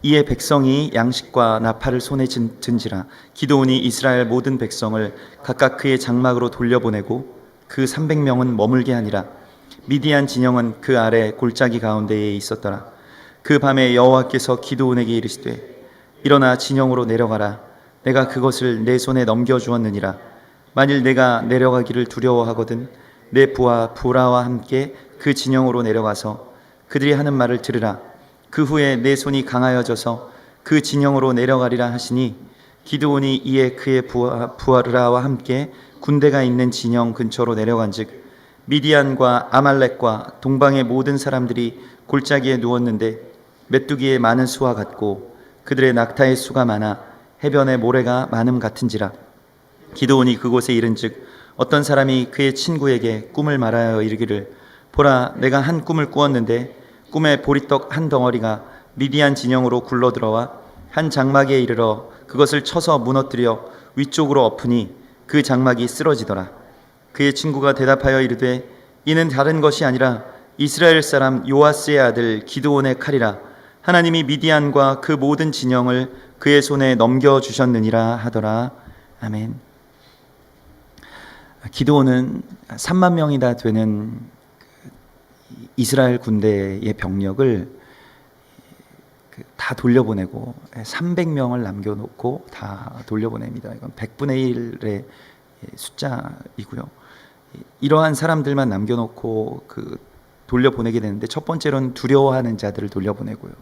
이에 백성이 양식과 나팔을 손에 든지라. 기드온이 이스라엘 모든 백성을 각각 그의 장막으로 돌려보내고 그 300명은 머물게 하니라. 미디안 진영은 그 아래 골짜기 가운데에 있었더라. 그 밤에 여호와께서 기드온에게 이르시되 일어나 진영으로 내려가라. 내가 그것을 내 손에 넘겨주었느니라. 만일 내가 내려가기를 두려워하거든 내 부하 부라와 함께 그 진영으로 내려가서 그들이 하는 말을 들으라. 그 후에 내 손이 강하여져서 그 진영으로 내려가리라 하시니 기드온이 이에 그의 부하르라와 함께 군대가 있는 진영 근처로 내려간즉 미디안과 아말렉과 동방의 모든 사람들이 골짜기에 누웠는데 메뚜기의 많은 수와 같고 그들의 낙타의 수가 많아 해변의 모래가 많음 같은지라. 기드온이 그곳에 이른즉 어떤 사람이 그의 친구에게 꿈을 말하여 이르기를 보라, 내가 한 꿈을 꾸었는데 꿈에 보리떡 한 덩어리가 미디안 진영으로 굴러들어와 한 장막에 이르러 그것을 쳐서 무너뜨려 위쪽으로 엎으니 그 장막이 쓰러지더라. 그의 친구가 대답하여 이르되 이는 다른 것이 아니라 이스라엘 사람 요아스의 아들 기드온의 칼이라. 하나님이 미디안과 그 모든 진영을 그의 손에 넘겨주셨느니라 하더라. 아멘. 기드온은 3만 명이 다 되는 이스라엘 군대의 병력을 다 돌려보내고 300명을 남겨놓고 다 돌려보냅니다. 이건 100분의 1의 숫자이고요. 이러한 사람들만 남겨놓고 돌려보내게 되는데 첫 번째로는 두려워하는 자들을 돌려보내고요.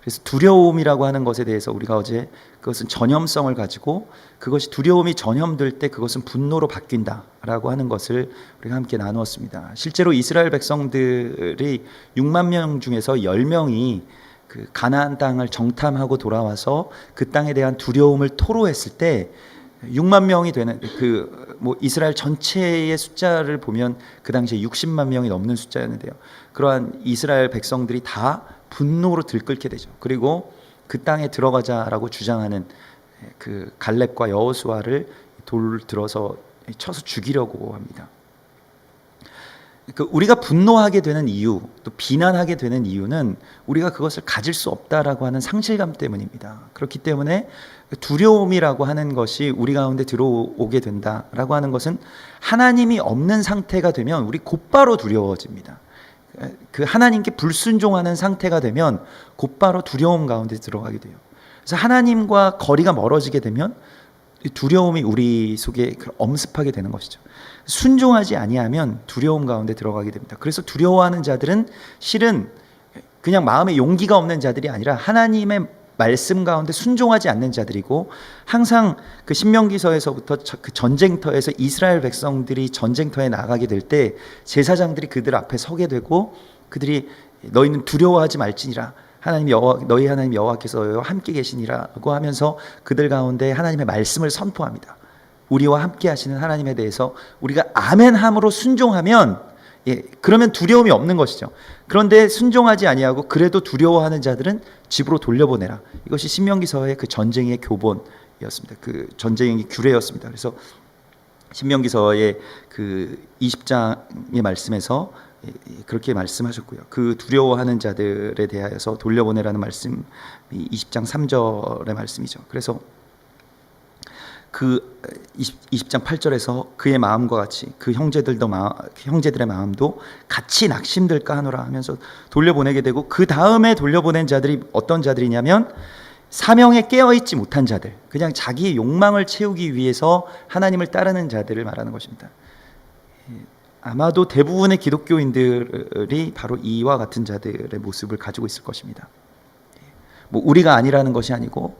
그래서 두려움이라고 하는 것에 대해서 우리가 어제 그것은 전염성을 가지고 그것이 두려움이 전염될 때 그것은 분노로 바뀐다라고 하는 것을 우리가 함께 나누었습니다. 실제로 이스라엘 백성들이 6만 명 중에서 10명이 그 가나안 땅을 정탐하고 돌아와서 그 땅에 대한 두려움을 토로했을 때 6만 명이 되는 이스라엘 전체의 숫자를 보면 그 당시에 60만 명이 넘는 숫자였는데요. 그러한 이스라엘 백성들이 다 분노로 들끓게 되죠. 그리고 그 땅에 들어가자라고 주장하는 그 갈렙과 여호수아를 돌 들어서 쳐서 죽이려고 합니다. 우리가 분노하게 되는 이유, 또 비난하게 되는 이유는 우리가 그것을 가질 수 없다라고 하는 상실감 때문입니다. 그렇기 때문에 두려움이라고 하는 것이 우리 가운데 들어오게 된다라고 하는 것은 하나님이 없는 상태가 되면 우리 곧바로 두려워집니다. 그 하나님께 불순종하는 상태가 되면 곧바로 두려움 가운데 들어가게 돼요. 그래서 하나님과 거리가 멀어지게 되면 두려움이 우리 속에 엄습하게 되는 것이죠. 순종하지 아니하면 두려움 가운데 들어가게 됩니다. 그래서 두려워하는 자들은 실은 그냥 마음에 용기가 없는 자들이 아니라 하나님의 말씀 가운데 순종하지 않는 자들이고, 항상 그 신명기서에서부터 그 전쟁터에서 이스라엘 백성들이 전쟁터에 나가게 될 때 제사장들이 그들 앞에 서게 되고 그들이 너희는 두려워하지 말지니라, 너희 하나님 여호와께서 함께 계시니라고 하면서 그들 가운데 하나님의 말씀을 선포합니다. 우리와 함께 하시는 하나님에 대해서 우리가 아멘함으로 순종하면 그러면 두려움이 없는 것이죠. 그런데 순종하지 아니하고 그래도 두려워하는 자들은 집으로 돌려보내라. 이것이 신명기서의 그 전쟁의 교본이었습니다. 그 전쟁의 규례였습니다. 그래서 신명기서의 그 20장의 말씀에서 그렇게 말씀하셨고요. 그 두려워하는 자들에 대하여서 돌려보내라는 말씀이 20장 3절의 말씀이죠. 그래서 그 20장 8절에서 그의 마음과 같이 그 형제들의 마음도 같이 낙심될까 하노라 하면서 돌려보내게 되고, 그 다음에 돌려보낸 자들이 어떤 자들이냐면 사명에 깨어있지 못한 자들, 그냥 자기의 욕망을 채우기 위해서 하나님을 따르는 자들을 말하는 것입니다. 아마도 대부분의 기독교인들이 바로 이와 같은 자들의 모습을 가지고 있을 것입니다. 우리가 아니라는 것이 아니고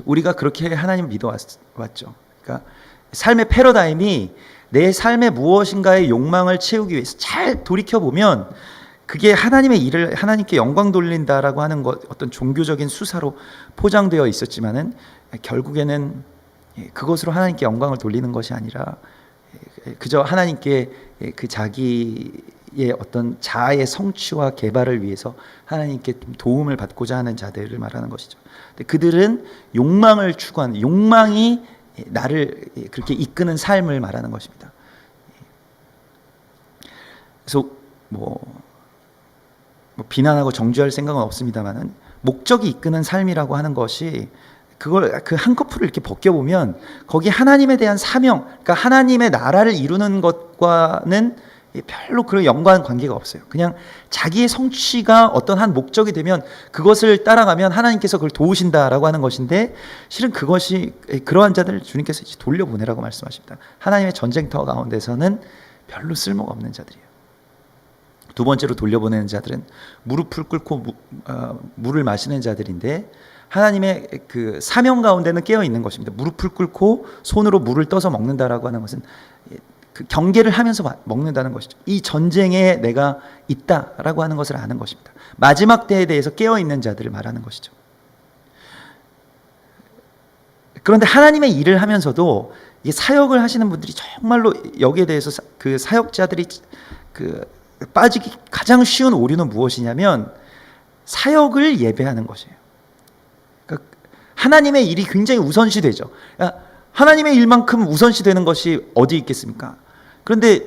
우리가 그렇게 하나님을 믿어왔죠. 그러니까 삶의 패러다임이 내 삶의 무엇인가의 욕망을 채우기 위해서 잘 돌이켜보면 그게 하나님의 일을 하나님께 영광 돌린다라고 하는 것, 어떤 종교적인 수사로 포장되어 있었지만은 결국에는 그것으로 하나님께 영광을 돌리는 것이 아니라 그저 하나님께 그 자기의 어떤 자아의 성취와 개발을 위해서 하나님께 도움을 받고자 하는 자들을 말하는 것이죠. 그들은 욕망을 추구하는, 욕망이 나를 그렇게 이끄는 삶을 말하는 것입니다. 그래서 비난하고 정죄할 생각은 없습니다만은 목적이 이끄는 삶이라고 하는 것이 그걸 그 한꺼풀을 이렇게 벗겨보면 거기 하나님에 대한 사명, 그러니까 하나님의 나라를 이루는 것과는 별로 그런 연관 관계가 없어요. 그냥 자기의 성취가 어떤 한 목적이 되면 그것을 따라가면 하나님께서 그걸 도우신다라고 하는 것인데, 실은 그것이 그러한 자들을 주님께서 이제 돌려보내라고 말씀하십니다. 하나님의 전쟁터 가운데서는 별로 쓸모가 없는 자들이에요. 두 번째로 돌려보내는 자들은 무릎을 꿇고 물을 마시는 자들인데, 하나님의 그 사명 가운데는 깨어 있는 것입니다. 무릎을 꿇고 손으로 물을 떠서 먹는다라고 하는 것은 그 경계를 하면서 먹는다는 것이죠. 이 전쟁에 내가 있다라고 하는 것을 아는 것입니다. 마지막 때에 대해서 깨어있는 자들을 말하는 것이죠. 그런데 하나님의 일을 하면서도 이 사역을 하시는 분들이 정말로 여기에 대해서 그 사역자들이 그 빠지기 가장 쉬운 오류는 무엇이냐면 사역을 예배하는 것이에요. 그러니까 하나님의 일이 굉장히 우선시되죠. 하나님의 일만큼 우선시되는 것이 어디 있겠습니까? 그런데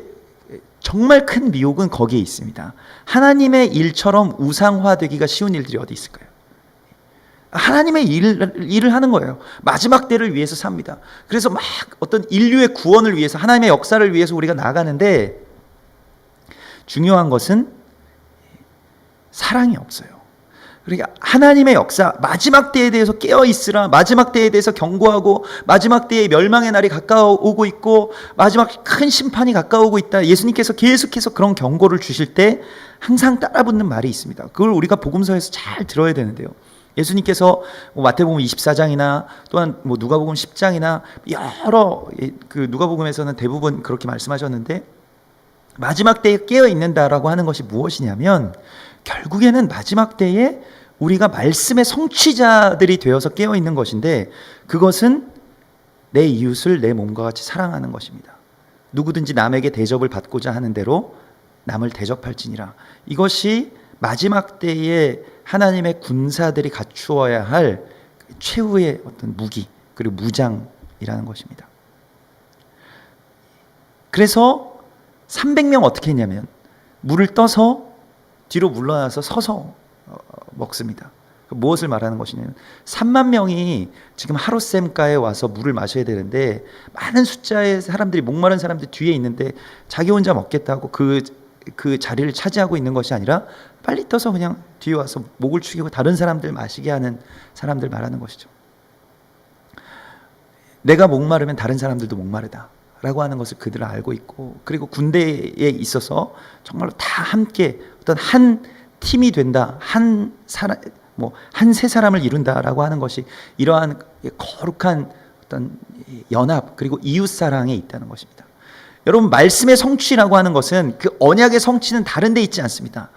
정말 큰 미혹은 거기에 있습니다. 하나님의 일처럼 우상화되기가 쉬운 일들이 어디 있을까요? 하나님의 일을 하는 거예요. 마지막 때를 위해서 삽니다. 그래서 막 어떤 인류의 구원을 위해서, 하나님의 역사를 위해서 우리가 나가는데, 중요한 것은 사랑이 없어요. 그러니까 하나님의 역사, 마지막 때에 대해서 깨어있으라, 마지막 때에 대해서 경고하고, 마지막 때에 멸망의 날이 가까워오고 있고, 마지막 큰 심판이 가까워오고 있다, 예수님께서 계속해서 그런 경고를 주실 때 항상 따라붙는 말이 있습니다. 그걸 우리가 복음서에서 잘 들어야 되는데요. 예수님께서 마태복음 24장이나 또한 누가복음 10장이나 여러 그 누가복음에서는 대부분 그렇게 말씀하셨는데, 마지막 때에 깨어있는다라고 하는 것이 무엇이냐면, 결국에는 마지막 때에 우리가 말씀의 성취자들이 되어서 깨어있는 것인데, 그것은 내 이웃을 내 몸과 같이 사랑하는 것입니다. 누구든지 남에게 대접을 받고자 하는 대로 남을 대접할지니라. 이것이 마지막 때에 하나님의 군사들이 갖추어야 할 최후의 어떤 무기, 그리고 무장이라는 것입니다. 그래서 300명 어떻게 했냐면 물을 떠서 뒤로 물러나서 서서 먹습니다. 무엇을 말하는 것이냐면 3만 명이 지금 하룻샘가에 와서 물을 마셔야 되는데, 많은 숫자의 사람들이, 목마른 사람들이 뒤에 있는데 자기 혼자 먹겠다고 그 자리를 차지하고 있는 것이 아니라 빨리 떠서 그냥 뒤에 와서 목을 축이고 다른 사람들 마시게 하는 사람들 말하는 것이죠. 내가 목마르면 다른 사람들도 목마르다 라고 하는 것을 그들은 알고 있고, 그리고 군대에 있어서 정말로 다 함께 어떤 한 팀이 된다, 한 사람, 한 세 사람을 이룬다라고 하는 것이 이러한 거룩한 어떤 연합, 그리고 이웃 사랑에 있다는 것입니다. 여러분, 말씀의 성취라고 하는 것은 그 언약의 성취는 다른 데 있지 않습니다.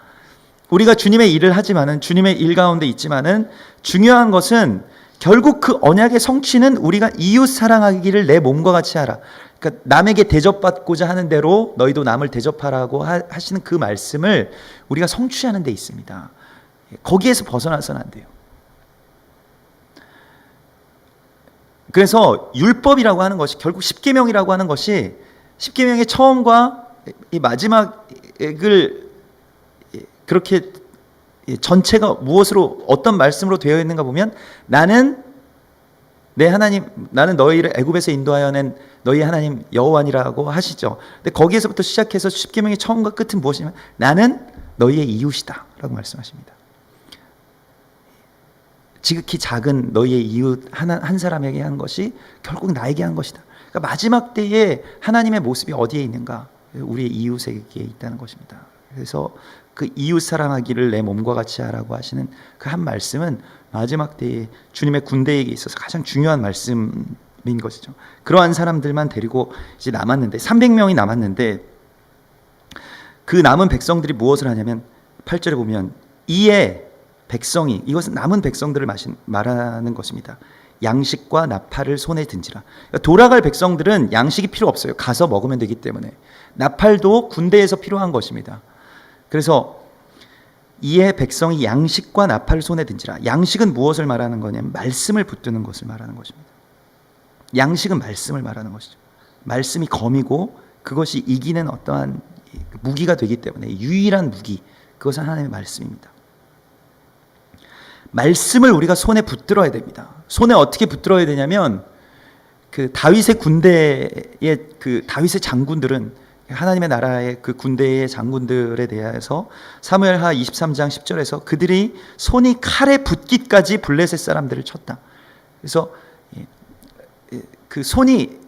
우리가 주님의 일을 하지만은, 주님의 일 가운데 있지만은, 중요한 것은 결국 그 언약의 성취는 우리가 이웃 사랑하기를 내 몸과 같이 하라. 그러니까 남에게 대접받고자 하는 대로 너희도 남을 대접하라고 하시는 그 말씀을 우리가 성취하는 데 있습니다. 거기에서 벗어나서는 안 돼요. 그래서 율법이라고 하는 것이, 결국 십계명이라고 하는 것이, 십계명의 처음과 이 마지막을 그렇게 전체가 무엇으로, 어떤 말씀으로 되어 있는가 보면, 나는 내 하나님, 나는 너희를 애굽에서 인도하여 낸 너희 하나님 여호와니라고 하시죠. 근데 거기에서부터 시작해서 십계명의 처음과 끝은 무엇이냐면, 나는 너희의 이웃이다 라고 말씀하십니다. 지극히 작은 너희의 이웃 한 사람에게 한 것이 결국 나에게 한 것이다. 그러니까 마지막 때에 하나님의 모습이 어디에 있는가? 우리의 이웃에게 있다는 것입니다. 그래서 그 이웃 사랑하기를 내 몸과 같이 하라고 하시는 그 한 말씀은 마지막 때에 주님의 군대에게 있어서 가장 중요한 말씀인 것이죠. 그러한 사람들만 데리고 이제 남았는데, 300명이 남았는데, 그 남은 백성들이 무엇을 하냐면 8절에 보면, 이에 백성이, 이것은 남은 백성들을 말하는 것입니다. 양식과 나팔을 손에 든지라. 그러니까 돌아갈 백성들은 양식이 필요 없어요. 가서 먹으면 되기 때문에. 나팔도 군대에서 필요한 것입니다. 그래서 이에 백성이 양식과 나팔을 손에 든지라. 양식은 무엇을 말하는 거냐면 말씀을 붙드는 것을 말하는 것입니다. 양식은 말씀을 말하는 것이죠. 말씀이 검이고 그것이 이기는 어떠한 무기가 되기 때문에, 유일한 무기, 그것은 하나님의 말씀입니다. 말씀을 우리가 손에 붙들어야 됩니다. 손에 어떻게 붙들어야 되냐면 그 다윗의 군대의 그 다윗의 장군들은 하나님의 나라의 그 군대의 장군들에 대해서 사무엘하 23장 10절에서 그들이 손이 칼에 붙기까지 블레셋 사람들을 쳤다. 그래서 그 손이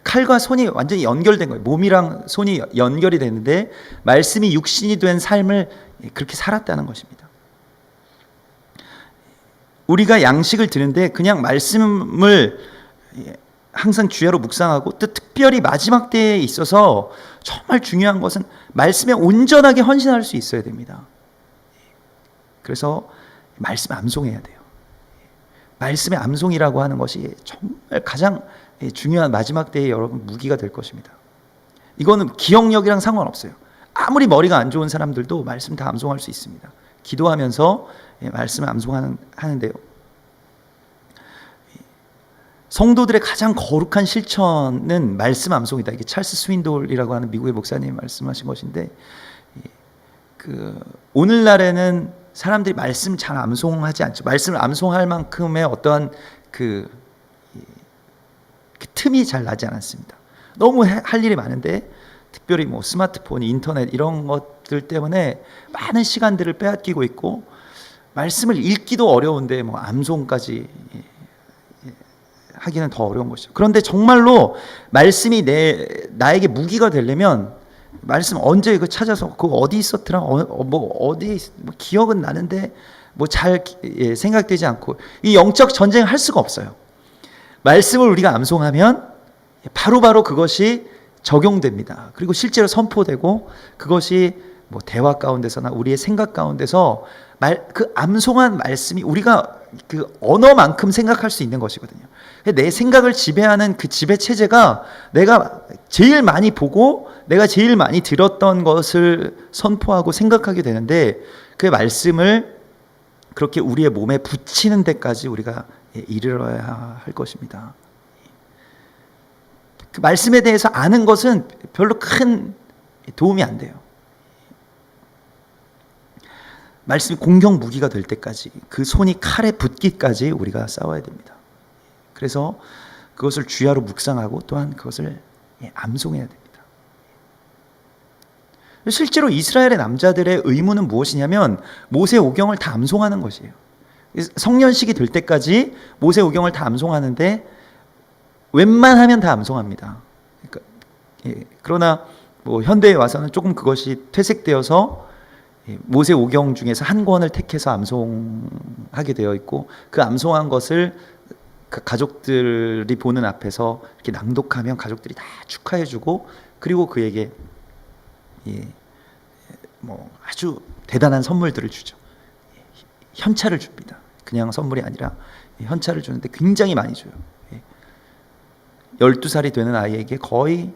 칼과 손이 완전히 연결된 거예요. 몸이랑 손이 연결이 되는데 말씀이 육신이 된 삶을 그렇게 살았다는 것입니다. 우리가 양식을 드는데 그냥 말씀을 항상 주야로 묵상하고 또 특별히 마지막 때에 있어서 정말 중요한 것은 말씀에 온전하게 헌신할 수 있어야 됩니다. 그래서 말씀 암송해야 돼요. 말씀의 암송이라고 하는 것이 정말 가장 중요한 마지막 때에 여러분 무기가 될 것입니다. 이거는 기억력이랑 상관없어요. 아무리 머리가 안 좋은 사람들도 말씀 다 암송할 수 있습니다. 기도하면서 말씀을 암송하는데요. 성도들의 가장 거룩한 실천은 말씀 암송이다. 이게 찰스 스윈돌이라고 하는 미국의 목사님이 말씀하신 것인데, 오늘날에는 사람들이 말씀 잘 암송하지 않죠. 말씀을 암송할 만큼의 어떠한 그 틈이 잘 나지 않았습니다. 너무 할 일이 많은데, 특별히 뭐 스마트폰, 인터넷 이런 것들 때문에 많은 시간들을 빼앗기고 있고, 말씀을 읽기도 어려운데 뭐 암송까지 하기는 더 어려운 것이죠. 그런데 정말로 말씀이 나에게 무기가 되려면 말씀 언제 이거 찾아서 그거 어디 있었더라, 어디에 뭐 기억은 나는데 뭐 잘 생각되지 않고, 이 영적 전쟁을 할 수가 없어요. 말씀을 우리가 암송하면 바로바로 그것이 적용됩니다. 그리고 실제로 선포되고 그것이 뭐 대화 가운데서나 우리의 생각 가운데서 그 암송한 말씀이 우리가 그 언어만큼 생각할 수 있는 것이거든요. 내 생각을 지배하는 그 지배 체제가 내가 제일 많이 보고 내가 제일 많이 들었던 것을 선포하고 생각하게 되는데, 그 말씀을 그렇게 우리의 몸에 붙이는 데까지 우리가 이르러야 할 것입니다. 그 말씀에 대해서 아는 것은 별로 큰 도움이 안 돼요. 말씀이 공격 무기가 될 때까지, 그 손이 칼에 붙기까지 우리가 싸워야 됩니다. 그래서 그것을 주야로 묵상하고 또한 그것을 암송해야 됩니다. 실제로 이스라엘의 남자들의 의무는 무엇이냐면 모세 오경을 다 암송하는 것이에요. 성년식이 될 때까지 모세 오경을 다 암송하는데 웬만하면 다 암송합니다. 그러나 뭐 현대에 와서는 조금 그것이 퇴색되어서 모세 오경 중에서 한 권을 택해서 암송하게 되어 있고, 그 암송한 것을 그 가족들이 보는 앞에서 이렇게 낭독하면 가족들이 다 축하해주고, 그리고 그에게 뭐 아주 대단한 선물들을 주죠. 현찰을 줍니다. 그냥 선물이 아니라 현찰을 주는데 굉장히 많이 줘요. 12살이 되는 아이에게 거의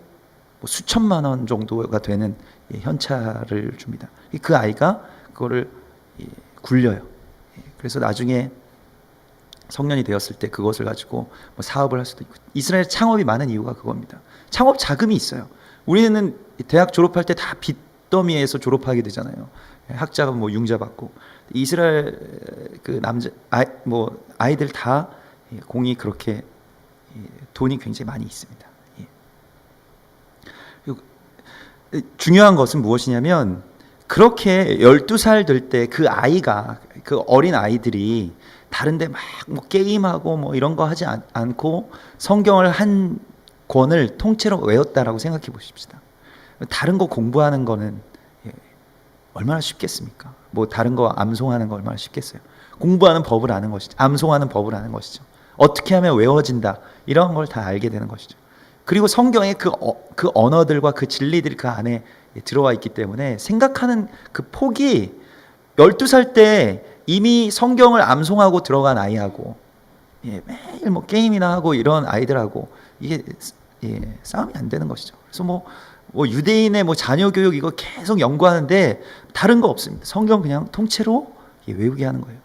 뭐 수천만 원 정도가 되는 현찰을 줍니다. 그 아이가 그거를 굴려요. 그래서 나중에 성년이 되었을 때 그것을 가지고 뭐 사업을 할 수도 있고. 이스라엘 창업이 많은 이유가 그겁니다. 창업 자금이 있어요. 우리는 대학 졸업할 때 다 빚더미에서 졸업하게 되잖아요. 학자금 뭐 융자 받고. 이스라엘 그 아이들 다 공이 그렇게 돈이 굉장히 많이 있습니다. 중요한 것은 무엇이냐면, 그렇게 12살 될 때 그 아이가, 그 어린 아이들이 다른데 막 뭐 게임하고 뭐 이런 거 하지 않고 성경을 한 권을 통째로 외웠다라고 생각해 보십시다. 다른 거 공부하는 거는 얼마나 쉽겠습니까? 뭐 다른 거 암송하는 거 얼마나 쉽겠어요? 공부하는 법을 아는 것이죠. 암송하는 법을 아는 것이죠. 어떻게 하면 외워진다, 이런 걸 다 알게 되는 것이죠. 그리고 성경에 그 언어들과 그 진리들이 그 안에 들어와 있기 때문에 생각하는 그 폭이 12살 때 이미 성경을 암송하고 들어간 아이하고 매일 뭐 게임이나 하고 이런 아이들하고 이게 싸움이 안 되는 것이죠. 그래서 뭐 유대인의 뭐 자녀 교육 이거 계속 연구하는데 다른 거 없습니다. 성경 그냥 통째로 외우게 하는 거예요.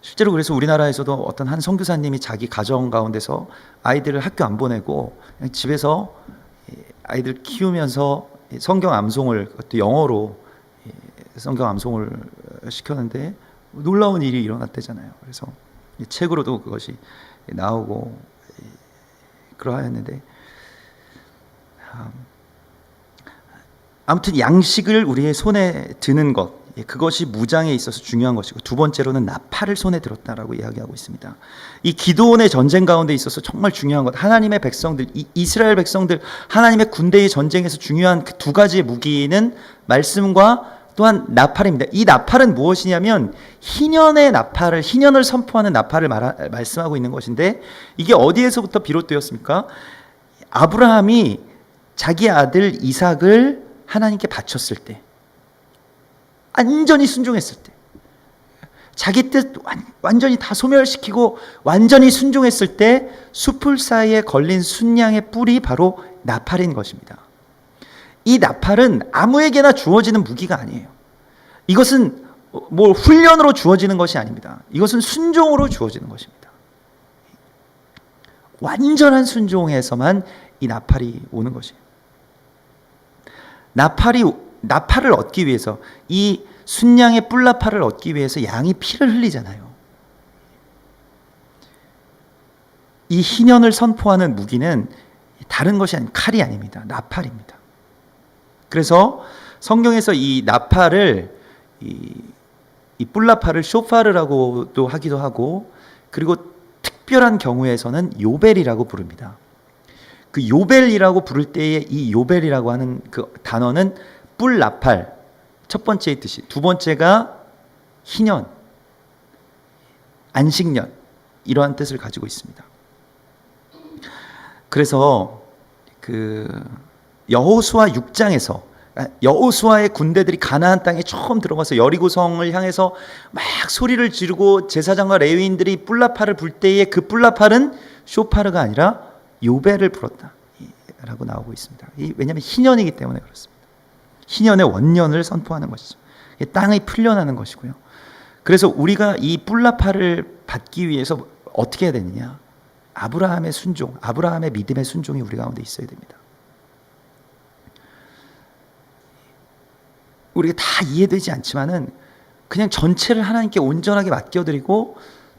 실제로 그래서 우리나라에서도 어떤 한 선교사님이 자기 가정 가운데서 아이들을 학교 안 보내고 그냥 집에서 아이들 키우면서 성경 암송을, 그것도 영어로 성경 암송을 시켰는데 놀라운 일이 일어났대잖아요. 그래서 책으로도 그것이 나오고 그러하였는데, 아무튼 양식을 우리의 손에 드는 것, 그것이 무장에 있어서 중요한 것이고, 두 번째로는 나팔을 손에 들었다라고 이야기하고 있습니다. 이 기드온의 전쟁 가운데 있어서 정말 중요한 것, 하나님의 백성들, 이스라엘 백성들, 하나님의 군대의 전쟁에서 중요한 그 두 가지의 무기는 말씀과 또한 나팔입니다. 이 나팔은 무엇이냐면 희년의 나팔을, 희년을 선포하는 나팔을 말씀하고 있는 것인데, 이게 어디에서부터 비롯되었습니까? 아브라함이 자기 아들 이삭을 하나님께 바쳤을 때, 완전히 순종했을 때, 자기 뜻 완전히 다 소멸시키고 완전히 순종했을 때 숯불 사이에 걸린 순양의 뿔이 바로 나팔인 것입니다. 이 나팔은 아무에게나 주어지는 무기가 아니에요. 이것은 뭐 훈련으로 주어지는 것이 아닙니다. 이것은 순종으로 주어지는 것입니다. 완전한 순종에서만 이 나팔이 오는 것이에요. 나팔을 얻기 위해서, 이 순양의 뿔나팔을 얻기 위해서 양이 피를 흘리잖아요. 이 희년을 선포하는 무기는 다른 것이 아닌 칼이 아닙니다. 나팔입니다. 그래서 성경에서 이 나팔을, 이 뿔나팔을 쇼파르라고도 하기도 하고, 그리고 특별한 경우에서는 요벨이라고 부릅니다. 그 요벨이라고 부를 때에 이 요벨이라고 하는 그 단어는 뿔나팔, 첫 번째의 뜻이, 두 번째가 희년, 안식년, 이러한 뜻을 가지고 있습니다. 그래서 그 여호수아 6장에서 여호수아의 군대들이 가나안 땅에 처음 들어가서 여리고성을 향해서 막 소리를 지르고 제사장과 레위인들이 뿔나팔을 불 때에 그 뿔나팔은 쇼파르가 아니라 요벨을 불었다라고 나오고 있습니다. 왜냐하면 희년이기 때문에 그렇습니다. 희년의 원년을 선포하는 것이죠. 땅이 풀려나는 것이고요. 그래서 우리가 이 뿔나팔을 받기 위해서 어떻게 해야 되느냐? 아브라함의 순종, 아브라함의 믿음의 순종이 우리 가운데 있어야 됩니다. 우리가 다 이해되지 않지만은 그냥 전체를 하나님께 온전하게 맡겨드리고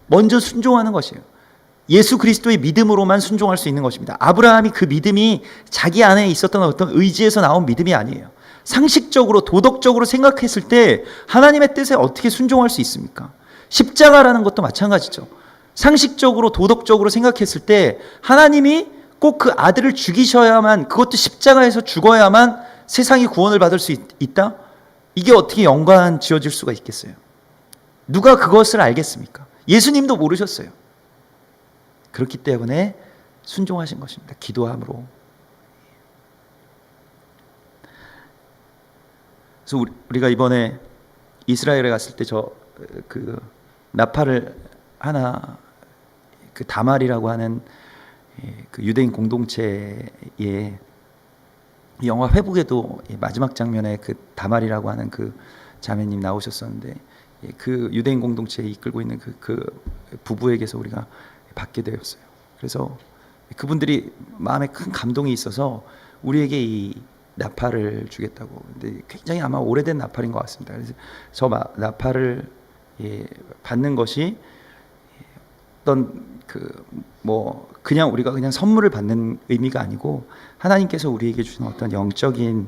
먼저 순종하는 것이에요. 예수 그리스도의 믿음으로만 순종할 수 있는 것입니다. 아브라함이 그 믿음이 자기 안에 있었던 어떤 의지에서 나온 믿음이 아니에요. 상식적으로, 도덕적으로 생각했을 때 하나님의 뜻에 어떻게 순종할 수 있습니까? 십자가라는 것도 마찬가지죠. 상식적으로, 도덕적으로 생각했을 때 하나님이 꼭 그 아들을 죽이셔야만, 그것도 십자가에서 죽어야만 세상이 구원을 받을 수 있다? 이게 어떻게 연관 지어질 수가 있겠어요? 누가 그것을 알겠습니까? 예수님도 모르셨어요. 그렇기 때문에 순종하신 것입니다. 기도함으로. 그래서 우리가 이번에 이스라엘에 갔을 때 그 나팔을 하나, 그 다말이라고 하는 그 유대인 공동체에, 영화 회복에도 마지막 장면에 그 다말이라고 하는 그 자매님 나오셨었는데, 그 유대인 공동체에 이끌고 있는 그 부부에게서 우리가 받게 되었어요. 그래서 그분들이 마음에 큰 감동이 있어서 우리에게 이 나팔을 주겠다고. 근데 굉장히 아마 오래된 나팔인 것 같습니다. 그래서 저 나팔을 받는 것이 어떤 그냥 우리가 그냥 선물을 받는 의미가 아니고 하나님께서 우리에게 주신 어떤 영적인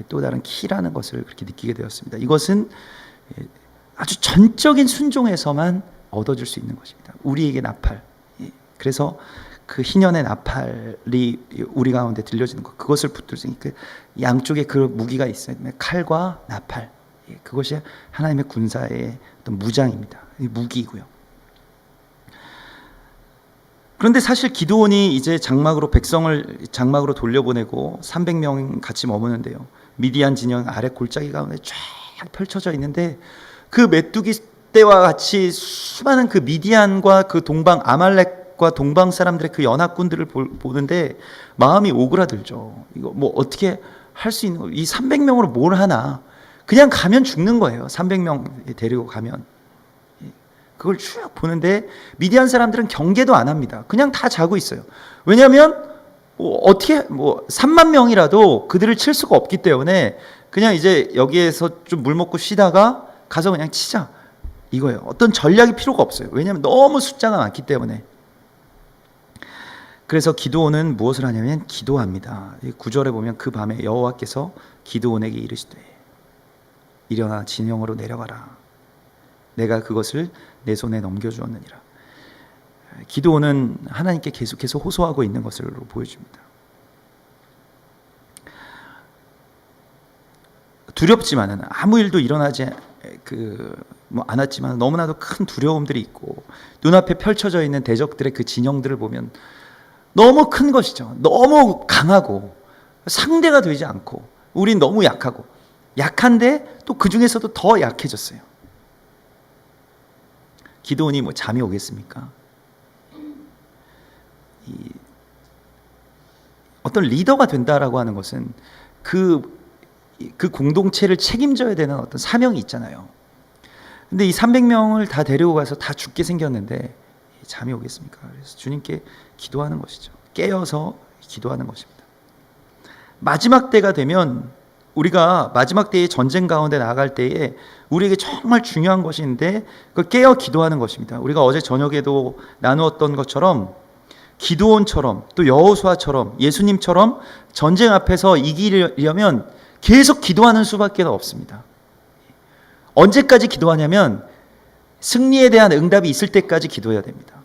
또 다른 키라는 것을 그렇게 느끼게 되었습니다. 이것은 아주 전적인 순종에서만 얻어질 수 있는 것입니다. 우리에게 나팔. 그래서 그 희년의 나팔이 우리 가운데 들려지는 것, 그것을 붙들 수 있는 그 양쪽에 그 무기가 있어요. 칼과 나팔. 그것이 하나님의 군사의 어떤 무장입니다. 무기이고요. 그런데 사실 기드온이 이제 백성을 장막으로 돌려보내고 300명 같이 머무는데요. 미디안 진영 아래 골짜기 가운데 쫙 펼쳐져 있는데, 그 메뚜기 떼와 같이 수많은 그 미디안과 그 동방 아말렉과 동방 사람들의 그 연합군들을 보는데 마음이 오그라들죠. 이거 뭐 어떻게 할 수 있는 거? 이 300명으로 뭘 하나? 그냥 가면 죽는 거예요. 300명 데리고 가면. 그걸 쭉 보는데 미디안 사람들은 경계도 안 합니다. 그냥 다 자고 있어요. 왜냐하면 어떻게 3만 명이라도 그들을 칠 수가 없기 때문에 그냥 이제 여기에서 좀 물 먹고 쉬다가 가서 그냥 치자. 이거예요. 어떤 전략이 필요가 없어요. 왜냐하면 너무 숫자가 많기 때문에. 그래서 기드온은 무엇을 하냐면 기도합니다. 9절에 보면 그 밤에 여호와께서 기드온에게 이르시되 일어나 진영으로 내려가라. 내가 그것을 내 손에 넘겨주었느니라. 기드온은 하나님께 계속해서 호소하고 있는 것으로 보여줍니다. 두렵지만은 아무 일도 일어나지 않았지만 너무나도 큰 두려움들이 있고 눈앞에 펼쳐져 있는 대적들의 그 진영들을 보면 너무 큰 것이죠. 너무 강하고 상대가 되지 않고 우린 너무 약하고 약한데 또 그 중에서도 더 약해졌어요. 기드온이 뭐 잠이 오겠습니까? 어떤 리더가 된다라고 하는 것은 그 공동체를 책임져야 되는 어떤 사명이 있잖아요. 근데 이 300명을 다 데리고 가서 다 죽게 생겼는데 잠이 오겠습니까? 그래서 주님께 기도하는 것이죠. 깨어서 기도하는 것입니다. 마지막 때가 되면 우리가 마지막 때의 전쟁 가운데 나아갈 때에 우리에게 정말 중요한 것인데 그걸 깨어 기도하는 것입니다. 우리가 어제 저녁에도 나누었던 것처럼 기드온처럼 또 여호수아처럼 예수님처럼 전쟁 앞에서 이기려면 계속 기도하는 수밖에 없습니다. 언제까지 기도하냐면 승리에 대한 응답이 있을 때까지 기도해야 됩니다.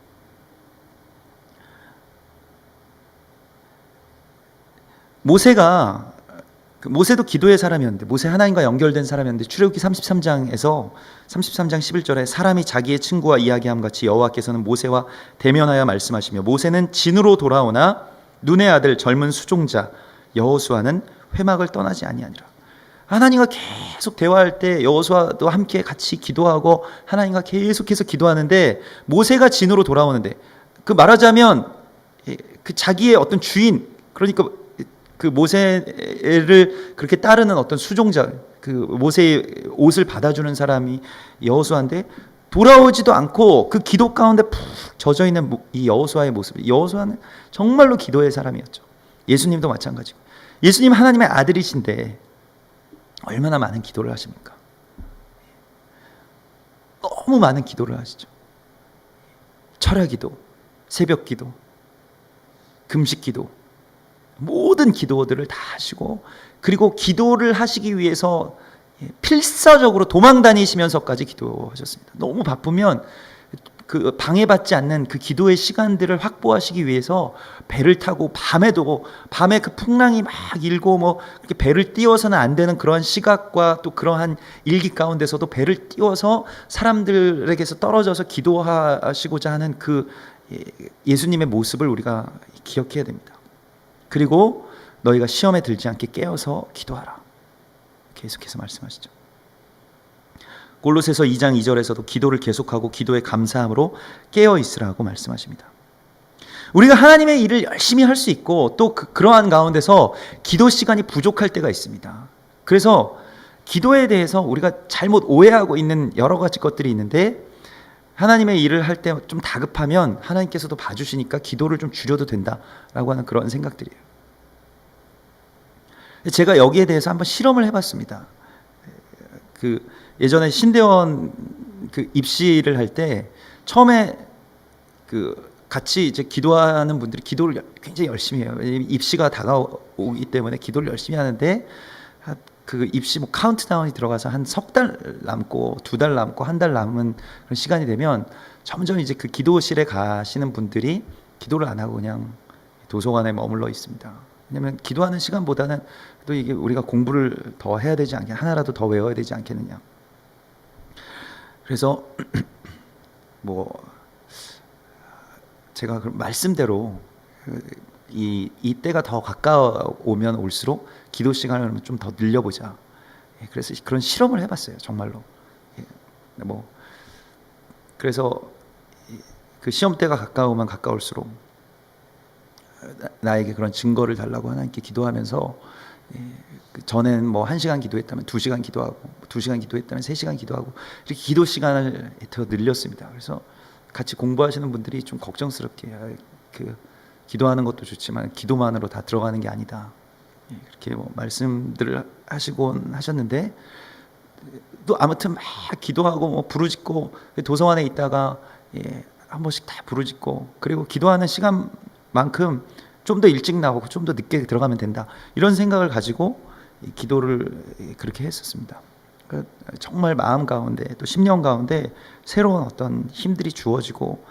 모세도 기도의 사람이었는데 모세 하나님과 연결된 사람이었는데 출애굽기 33장에서 33장 11절에 사람이 자기의 친구와 이야기함 같이 여호와께서는 모세와 대면하여 말씀하시며 모세는 진으로 돌아오나 눈의 아들 젊은 수종자 여호수아는 회막을 떠나지 아니하니라. 하나님과 계속 대화할 때 여호수아도 함께 같이 기도하고 하나님과 계속해서 기도하는데 모세가 진으로 돌아오는데 그 말하자면 그 자기의 어떤 주인 그러니까 그 모세를 그렇게 따르는 어떤 수종자 그 모세의 옷을 받아주는 사람이 여호수아인데 돌아오지도 않고 그 기도 가운데 푹 젖어 있는 이 여호수아의 모습. 여호수아는 정말로 기도의 사람이었죠. 예수님도 마찬가지고. 예수님 하나님의 아들이신데 얼마나 많은 기도를 하십니까? 너무 많은 기도를 하시죠. 철야 기도, 새벽 기도, 금식 기도, 모든 기도들을 다 하시고 그리고 기도를 하시기 위해서 필사적으로 도망 다니시면서까지 기도하셨습니다. 너무 바쁘면 그 방해받지 않는 그 기도의 시간들을 확보하시기 위해서 배를 타고 밤에 그 풍랑이 막 일고 뭐 이렇게 배를 띄워서는 안 되는 그러한 시각과 또 그러한 일기 가운데서도 배를 띄워서 사람들에게서 떨어져서 기도하시고자 하는 그 예수님의 모습을 우리가 기억해야 됩니다. 그리고 너희가 시험에 들지 않게 깨어서 기도하라. 계속해서 말씀하시죠. 골로새서 2장 2절에서도 기도를 계속하고 기도에 감사함으로 깨어 있으라고 말씀하십니다. 우리가 하나님의 일을 열심히 할 수 있고 또 그러한 가운데서 기도 시간이 부족할 때가 있습니다. 그래서 기도에 대해서 우리가 잘못 오해하고 있는 여러 가지 것들이 있는데 하나님의 일을 할 때 좀 다급하면 하나님께서도 봐주시니까 기도를 좀 줄여도 된다라고 하는 그런 생각들이에요. 제가 여기에 대해서 한번 실험을 해봤습니다. 예전에 신대원 입시를 할 때 처음에 같이 이제 기도하는 분들이 기도를 굉장히 열심히 해요. 입시가 다가오기 때문에 기도를 열심히 하는데 그 입시 카운트다운이 들어가서 한 석 달 남고 2달 남고 1달 남은 그런 시간이 되면 점점 이제 그 기도실에 가시는 분들이 기도를 안 하고 그냥 도서관에 머물러 있습니다. 왜냐하면 기도하는 시간보다는 또 이게 우리가 공부를 더 해야 되지 않겠냐, 하나라도 더 외워야 되지 않겠느냐. 그래서 제가 그 말씀대로 이 때가 더 가까워오면 올수록 기도 시간을 좀 더 늘려보자. 그래서 그런 실험을 해봤어요, 정말로. 그래서 그 시험 때가 가까우면 가까울수록 나에게 그런 증거를 달라고 하나님께 기도하면서 전에는 1시간 기도했다면 2시간 기도하고 2시간 기도했다면 3시간 기도하고 이렇게 기도 시간을 더 늘렸습니다. 그래서 같이 공부하시는 분들이 좀 걱정스럽게 기도하는 것도 좋지만 기도만으로 다 들어가는 게 아니다. 그렇게 말씀들을 하시곤 하셨는데 또 아무튼 막 기도하고 뭐 부르짖고 도서관에 있다가 한 번씩 다 부르짖고 그리고 기도하는 시간만큼 좀 더 일찍 나오고 좀 더 늦게 들어가면 된다 이런 생각을 가지고 기도를 그렇게 했었습니다. 정말 마음 가운데 또 심령 가운데 새로운 어떤 힘들이 주어지고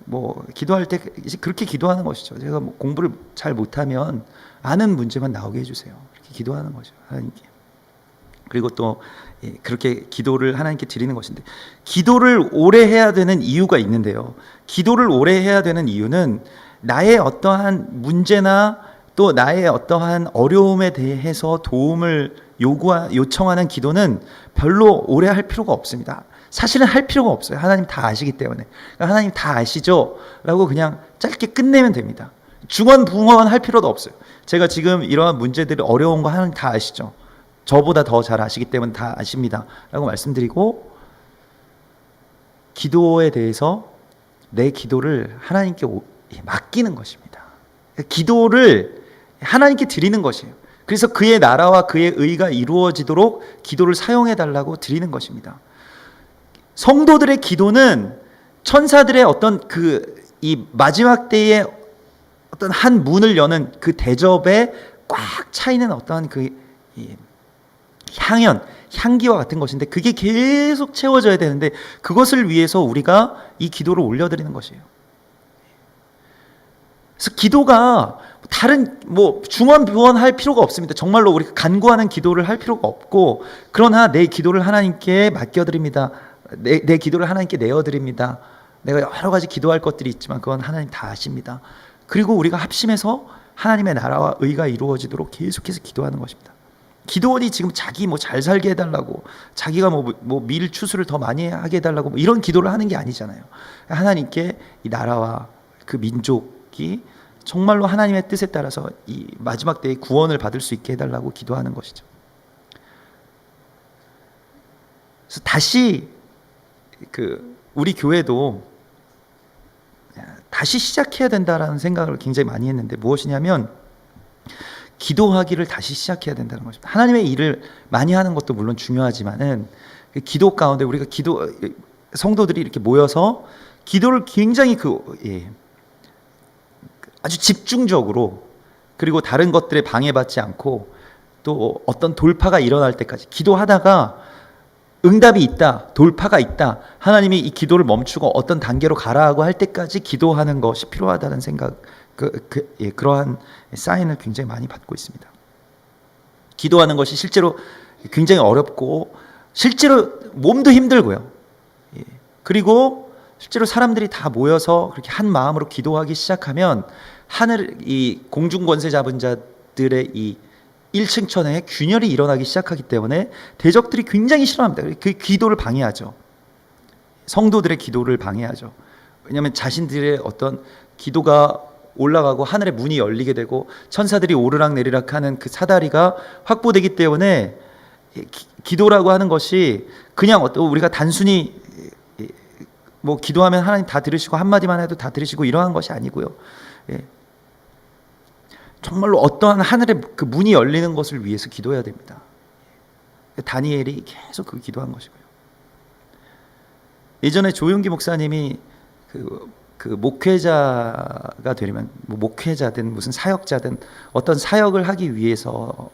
뭐 기도할 때 이제 그렇게 기도하는 것이죠. 제가 뭐 공부를 잘 못하면 아는 문제만 나오게 해주세요. 이렇게 기도하는 거죠, 하나님께. 그리고 또 그렇게 기도를 하나님께 드리는 것인데, 기도를 오래 해야 되는 이유가 있는데요. 기도를 오래 해야 되는 이유는 나의 어떠한 문제나 또 나의 어떠한 어려움에 대해서 도움을 요청하는 기도는 별로 오래 할 필요가 없습니다. 사실은 할 필요가 없어요. 하나님 다 아시기 때문에. 하나님 다 아시죠? 라고 그냥 짧게 끝내면 됩니다. 중언부언 할 필요도 없어요. 제가 지금 이러한 문제들이 어려운 거 하나님 다 아시죠? 저보다 더 잘 아시기 때문에 다 아십니다. 라고 말씀드리고, 기도에 대해서 내 기도를 하나님께 맡기는 것입니다. 기도를 하나님께 드리는 것이에요. 그래서 그의 나라와 그의 의가 이루어지도록 기도를 사용해 달라고 드리는 것입니다. 성도들의 기도는 천사들의 어떤 이 마지막 때의 어떤 한 문을 여는 그 대접에 꽉 차 있는 어떠한 향기와 같은 것인데, 그게 계속 채워져야 되는데, 그것을 위해서 우리가 이 기도를 올려드리는 것이에요. 그래서 기도가 다른 중언부언할 필요가 없습니다. 정말로 우리가 간구하는 기도를 할 필요가 없고, 그러나 내 기도를 하나님께 맡겨드립니다. 내 기도를 하나님께 내어드립니다. 내가 여러 가지 기도할 것들이 있지만 그건 하나님 다 아십니다. 그리고 우리가 합심해서 하나님의 나라와 의가 이루어지도록 계속해서 기도하는 것입니다. 기도원이 지금 자기 잘 살게 해달라고, 자기가 밀 추수를 더 많이 하게 해달라고 이런 기도를 하는 게 아니잖아요. 하나님께 이 나라와 그 민족이 정말로 하나님의 뜻에 따라서 이 마지막 때에 구원을 받을 수 있게 해달라고 기도하는 것이죠. 그래서 다시 우리 교회도 다시 시작해야 된다라는 생각을 굉장히 많이 했는데, 무엇이냐면 기도하기를 다시 시작해야 된다는 것입니다. 하나님의 일을 많이 하는 것도 물론 중요하지만은 기도 가운데 우리가 성도들이 이렇게 모여서 기도를 굉장히 아주 집중적으로, 그리고 다른 것들에 방해받지 않고 또 어떤 돌파가 일어날 때까지 기도하다가 응답이 있다, 돌파가 있다, 하나님이 이 기도를 멈추고 어떤 단계로 가라고 할 때까지 기도하는 것이 필요하다는 생각, 그러한 사인을 굉장히 많이 받고 있습니다. 기도하는 것이 실제로 굉장히 어렵고, 실제로 몸도 힘들고요. 그리고 실제로 사람들이 다 모여서 그렇게 한 마음으로 기도하기 시작하면 이 공중 권세 잡은 자들의 이 1층 천에 균열이 일어나기 시작하기 때문에 대적들이 굉장히 싫어합니다. 그 기도를 방해하죠. 성도들의 기도를 방해하죠. 왜냐하면 자신들의 어떤 기도가 올라가고 하늘의 문이 열리게 되고 천사들이 오르락내리락 하는 그 사다리가 확보되기 때문에 기도라고 하는 것이 그냥 우리가 단순히 기도하면 하나님 다 들으시고 한마디만 해도 다 들으시고 이러한 것이 아니고요. 정말로 어떠한 하늘의 그 문이 열리는 것을 위해서 기도해야 됩니다. 다니엘이 계속 기도한 것이고요. 예전에 조용기 목사님이 그 목회자가 되려면 목회자든 무슨 사역자든 어떤 사역을 하기 위해서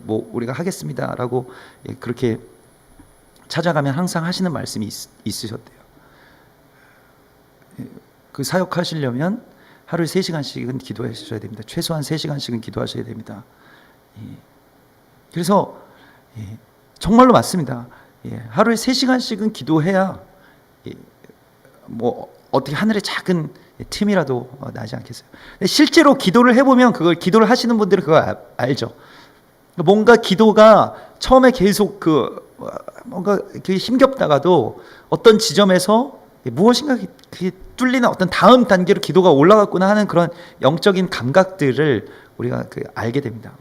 우리가 하겠습니다라고 그렇게 찾아가면 항상 하시는 말씀이 있으셨대요. 그 사역하시려면 하루에 3시간씩은 기도하셔야 됩니다. 최소한 3시간씩은 기도하셔야 됩니다. 그래서 정말로 맞습니다. 하루에 3시간씩은 기도해야 어떻게 하늘의 작은 틈이라도 나지 않겠어요. 실제로 기도를 해보면 기도를 하시는 분들은 그걸 알죠. 뭔가 기도가 처음에 계속 뭔가 힘겹다가도 어떤 지점에서 무엇인가 그게 뚫리는 어떤 다음 단계로 기도가 올라갔구나 하는 그런 영적인 감각들을 우리가 알게 됩니다.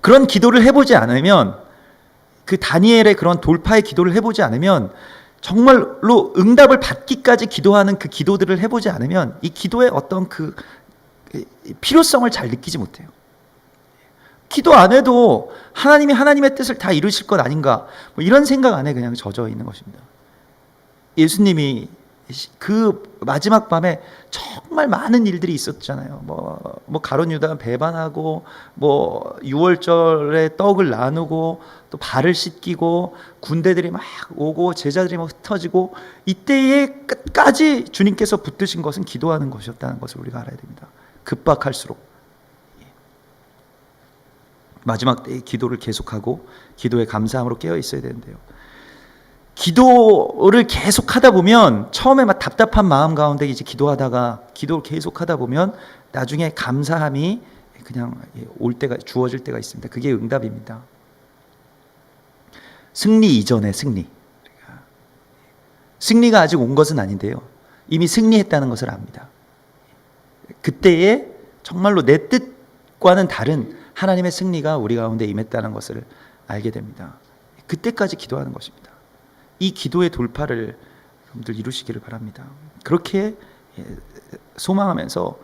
그런 기도를 해보지 않으면, 그 다니엘의 그런 돌파의 기도를 해보지 않으면, 정말로 응답을 받기까지 기도하는 그 기도들을 해보지 않으면 이 기도의 어떤 필요성을 잘 느끼지 못해요. 기도 안 해도 하나님이 하나님의 뜻을 다 이루실 것 아닌가, 뭐 이런 생각 안에 그냥 젖어 있는 것입니다. 예수님이 그 마지막 밤에 정말 많은 일들이 있었잖아요. 뭐 가룟 유다 배반하고, 뭐 유월절에 떡을 나누고, 또 발을 씻기고, 군대들이 막 오고, 제자들이 막 흩어지고, 이때에 끝까지 주님께서 붙드신 것은 기도하는 것이었다는 것을 우리가 알아야 됩니다. 급박할수록 마지막 때에 기도를 계속하고 기도의 감사함으로 깨어 있어야 되는데요. 기도를 계속 하다 보면 처음에 막 답답한 마음 가운데 이제 기도하다가 기도를 계속 하다 보면 나중에 감사함이 그냥 올 때가, 주어질 때가 있습니다. 그게 응답입니다. 승리 이전의 승리. 승리가 아직 온 것은 아닌데요. 이미 승리했다는 것을 압니다. 그때에 정말로 내 뜻과는 다른 하나님의 승리가 우리 가운데 임했다는 것을 알게 됩니다. 그때까지 기도하는 것입니다. 이 기도의 돌파를 여러분들 이루시기를 바랍니다. 그렇게 소망하면서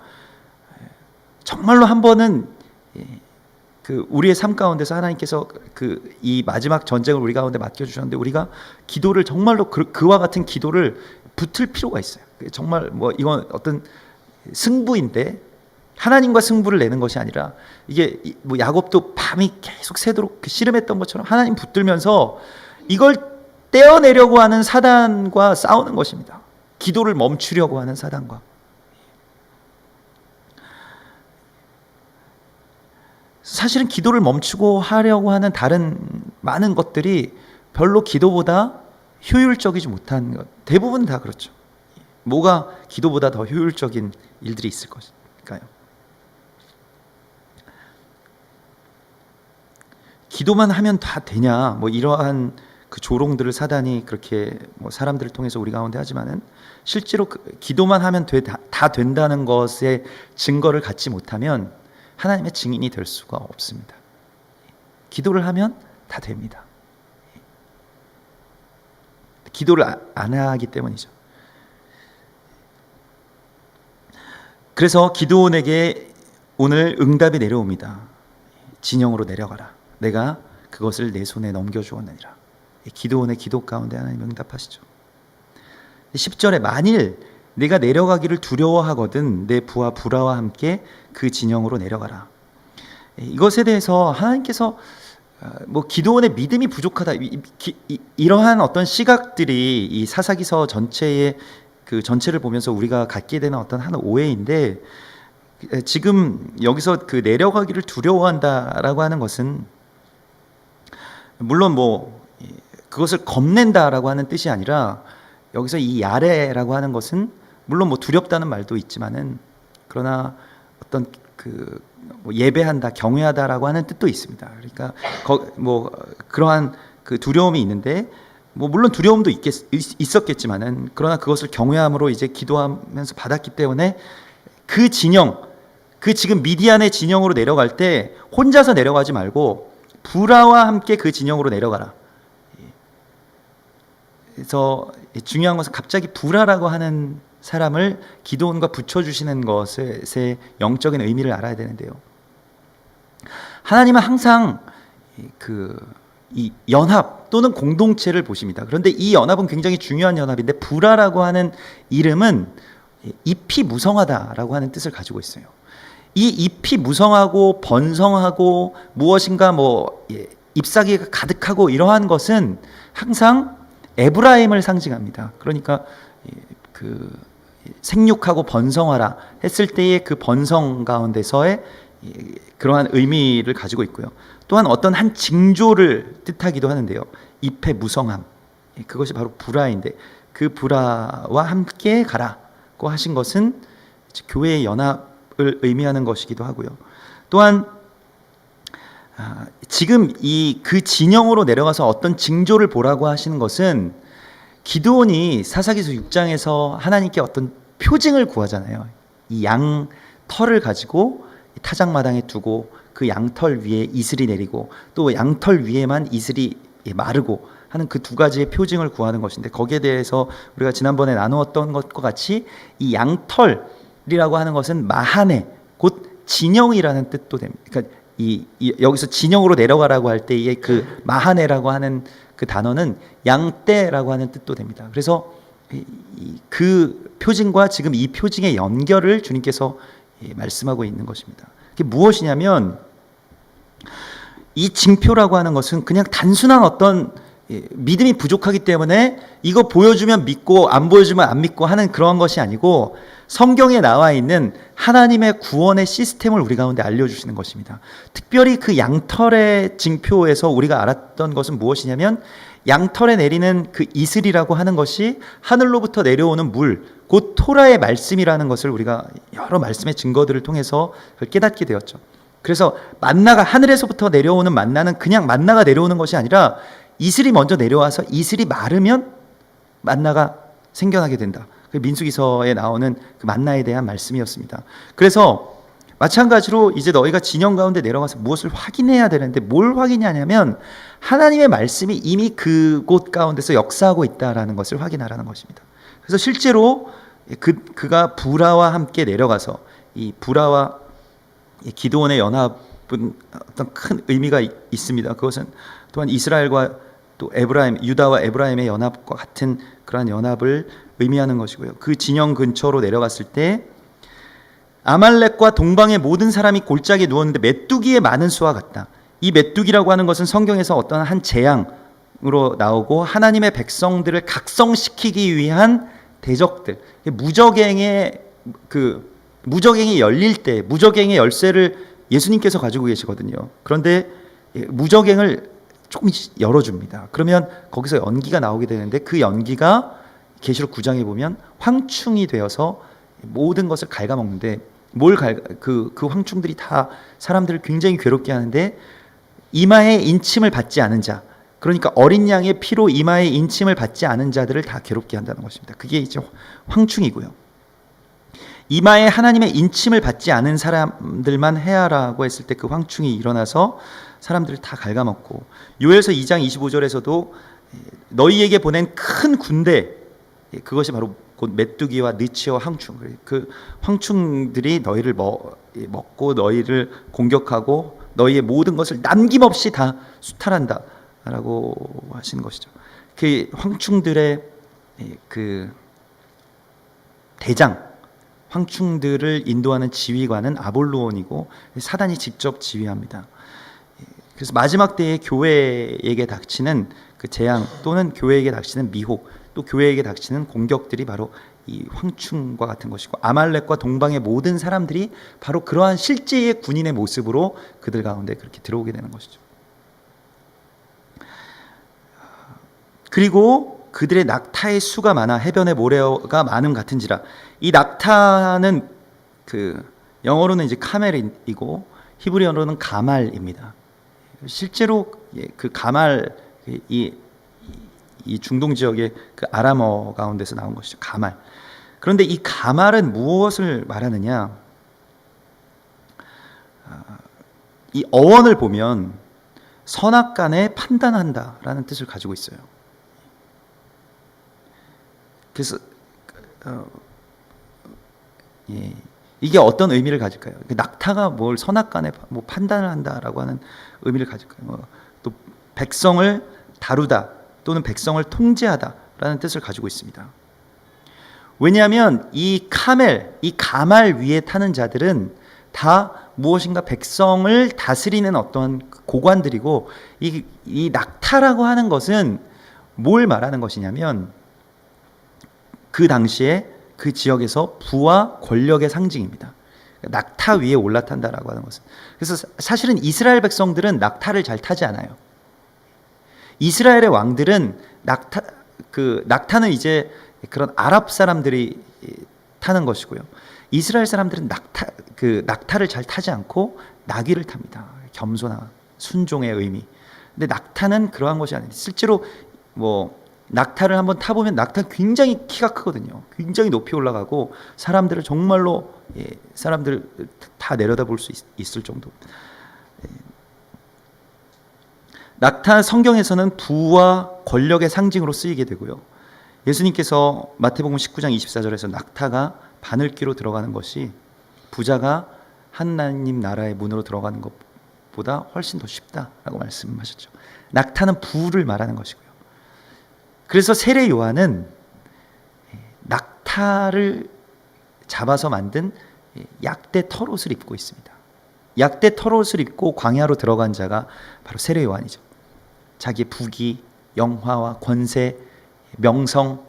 정말로 한 번은 그 우리의 삶 가운데서 하나님께서 그 이 마지막 전쟁을 우리 가운데 맡겨주셨는데, 우리가 기도를 정말로 그와 같은 기도를 붙을 필요가 있어요. 정말 뭐 이건 어떤 승부인데, 하나님과 승부를 내는 것이 아니라, 이게 뭐 야곱도 밤이 계속 새도록 씨름했던 것처럼 하나님 붙들면서 이걸 떼어내려고 하는 사단과 싸우는 것입니다. 기도를 멈추려고 하는 사단과. 사실은 기도를 멈추고 하려고 하는 다른 많은 것들이 별로 기도보다 효율적이지 못한 것, 대부분 다 그렇죠. 뭐가 기도보다 더 효율적인 일들이 있을 것일까요? 기도만 하면 다 되냐, 뭐 이러한 그 조롱들을 사단이 그렇게 뭐 사람들을 통해서 우리 가운데 하지만은, 실제로 기도만 하면 다 된다는 것에 증거를 갖지 못하면 하나님의 증인이 될 수가 없습니다. 기도를 하면 다 됩니다. 기도를 안 하기 때문이죠. 그래서 기드온에게 오늘 응답이 내려옵니다. 진영으로 내려가라. 내가 그것을 내 손에 넘겨주었느니라. 기드온의 기도 가운데 하나님 응답하시죠. 10절에 만일 내가 내려가기를 두려워하거든 내 부하 부라와 함께 그 진영으로 내려가라. 이것에 대해서 하나님께서 뭐 기드온의 믿음이 부족하다, 이러한 어떤 시각들이 이 사사기서 전체의 그 전체를 보면서 우리가 갖게 되는 어떤 한 오해인데, 지금 여기서 그 내려가기를 두려워한다라고 하는 것은 물론 뭐 그것을 겁낸다라고 하는 뜻이 아니라, 여기서 이 야레라고 하는 것은 물론 뭐 두렵다는 말도 있지만은, 그러나 어떤 그 뭐 예배한다, 경외하다라고 하는 뜻도 있습니다. 그러니까 뭐 그러한 그 두려움이 있는데, 뭐 물론 두려움도 있었겠지만은, 그러나 그것을 경외함으로 이제 기도하면서 받았기 때문에 그 진영, 그 지금 미디안의 진영으로 내려갈 때 혼자서 내려가지 말고 부라와 함께 그 진영으로 내려가라. 그래서 중요한 것은 갑자기 부라라고 하는 사람을 기드온과 붙여주시는 것의 영적인 의미를 알아야 되는데요. 하나님은 항상 이 연합 또는 공동체를 보십니다. 그런데 이 연합은 굉장히 중요한 연합인데, 부라라고 하는 이름은 잎이 무성하다라고 하는 뜻을 가지고 있어요. 이 잎이 무성하고 번성하고 무엇인가 뭐 잎사귀가 가득하고 이러한 것은 항상 에브라임을 상징합니다. 그러니까 그 생육하고 번성하라 했을 때의 그 번성 가운데서의 그러한 의미를 가지고 있고요. 또한 어떤 한 징조를 뜻하기도 하는데요. 잎의 무성함, 그것이 바로 부라인데, 그 부라와 함께 가라고 하신 것은 교회의 연합을 의미하는 것이기도 하고요. 또한 지금 그 진영으로 내려가서 어떤 징조를 보라고 하시는 것은, 기드온이 사사기서 6장에서 하나님께 어떤 표징을 구하잖아요. 이 양 털을 가지고 타작마당에 두고 그 양털 위에 이슬이 내리고 또 양털 위에만 이슬이 마르고 하는 그 두 가지의 표징을 구하는 것인데, 거기에 대해서 우리가 지난번에 나누었던 것과 같이 이 양털이라고 하는 것은 마하네, 곧 진영이라는 뜻도 됩니다. 그러니까 여기서 진영으로 내려가라고 할 때의 그 마하네라고 하는 그 단어는 양떼라고 하는 뜻도 됩니다. 그래서 그 표징과 지금 이 표징의 연결을 주님께서 말씀하고 있는 것입니다. 그게 무엇이냐면 이 징표라고 하는 것은 그냥 단순한 어떤 믿음이 부족하기 때문에 이거 보여주면 믿고 안 보여주면 안 믿고 하는 그런 것이 아니고 성경에 나와 있는 하나님의 구원의 시스템을 우리 가운데 알려주시는 것입니다. 특별히 그 양털의 징표에서 우리가 알았던 것은 무엇이냐면 양털에 내리는 그 이슬이라고 하는 것이 하늘로부터 내려오는 물, 곧 토라의 말씀이라는 것을 우리가 여러 말씀의 증거들을 통해서 깨닫게 되었죠. 그래서 만나가 하늘에서부터 내려오는 만나는 그냥 만나가 내려오는 것이 아니라 이슬이 먼저 내려와서 이슬이 마르면 만나가 생겨나게 된다. 민수기서에 나오는 그 만나에 대한 말씀이었습니다. 그래서 마찬가지로 이제 너희가 진영 가운데 내려가서 무엇을 확인해야 되는데 뭘 확인하냐면 하나님의 말씀이 이미 그곳 가운데서 역사하고 있다라는 것을 확인하라는 것입니다. 그래서 실제로 그가 부라와 함께 내려가서 이 부라와 기드온의 연합은 어떤 큰 의미가 있습니다. 그것은 또한 이스라엘과 또 에브라임, 유다와 에브라임의 연합과 같은 그러한 연합을 의미하는 것이고요. 그 진영 근처로 내려갔을 때 아말렉과 동방의 모든 사람이 골짜기에 누웠는데 메뚜기의 많은 수와 같다. 이 메뚜기라고 하는 것은 성경에서 어떤 한 재앙으로 나오고 하나님의 백성들을 각성시키기 위한 대적들, 무적행이 열릴 때 무적행의 열쇠를 예수님께서 가지고 계시거든요. 그런데 무적행을 조금씩 열어줍니다. 그러면 거기서 연기가 나오게 되는데 그 연기가 계시록 9장에 보면 황충이 되어서 모든 것을 갉아먹는데 그 황충들이 다 사람들을 굉장히 괴롭게 하는데 이마에 인침을 받지 않은 자, 그러니까 어린 양의 피로 이마에 인침을 받지 않은 자들을 다 괴롭게 한다는 것입니다. 그게 이제 황충이고요. 이마에 하나님의 인침을 받지 않은 사람들만 해야라고 했을 때 그 황충이 일어나서 사람들을 다 갉아먹고, 요엘서 2장 25절에서도 너희에게 보낸 큰 군대, 그것이 바로 곧 메뚜기와 느치와 황충, 그 황충들이 너희를 먹고 너희를 공격하고 너희의 모든 것을 남김없이 다 수탈한다 라고 하시는 것이죠. 그 황충들의 그 대장, 황충들을 인도하는 지휘관은 아볼로온이고 사단이 직접 지휘합니다. 그래서 마지막 때에 교회에게 닥치는 그 재앙 또는 교회에게 닥치는 미혹 또 교회에게 닥치는 공격들이 바로 이 황충과 같은 것이고, 아말렉과 동방의 모든 사람들이 바로 그러한 실제의 군인의 모습으로 그들 가운데 그렇게 들어오게 되는 것이죠. 그리고 그들의 낙타의 수가 많아 해변의 모래가 많음 같은지라. 이 낙타는 그 영어로는 이제 카멜이고 히브리어로는 가말입니다. 실제로 그 가말, 이 중동 지역의 그 아람어 가운데서 나온 것이죠. 가말. 그런데 이 가말은 무엇을 말하느냐? 이 어원을 보면 선악간에 판단한다라는 뜻을 가지고 있어요. 그래서 이게 어떤 의미를 가질까요? 낙타가 뭘 선악간에 판단을 한다라고 하는 의미를 가질까요? 또 백성을 다루다 또는 백성을 통제하다라는 뜻을 가지고 있습니다. 왜냐하면 이 가말 위에 타는 자들은 다 무엇인가 백성을 다스리는 어떤 고관들이고, 이 낙타라고 하는 것은 뭘 말하는 것이냐면 그 당시에 그 지역에서 부와 권력의 상징입니다. 낙타 위에 올라탄다라고 하는 것은. 그래서 사실은 이스라엘 백성들은 낙타를 잘 타지 않아요. 이스라엘의 왕들은 낙타는 이제 그런 아랍 사람들이 타는 것이고요. 이스라엘 사람들은 낙타를 잘 타지 않고 나귀를 탑니다. 겸손한 순종의 의미. 근데 낙타는 그러한 것이 아닌데, 실제로 낙타를 한번 타보면 낙타는 굉장히 키가 크거든요. 굉장히 높이 올라가고 사람들을 정말로 사람들 다 내려다볼 수 있을 정도. 낙타 성경에서는 부와 권력의 상징으로 쓰이게 되고요. 예수님께서 마태복음 19장 24절에서 낙타가 바늘귀로 들어가는 것이 부자가 하나님 나라의 문으로 들어가는 보다 훨씬 더 쉽다라고 말씀하셨죠. 낙타는 불을 말하는 것이고요. 그래서 세례 요한은 낙타를 잡아서 만든 약대 털옷을 입고 있습니다. 약대 털옷을 입고 광야로 들어간 자가 바로 세례 요한이죠. 자기의 부귀, 영화와 권세, 명성,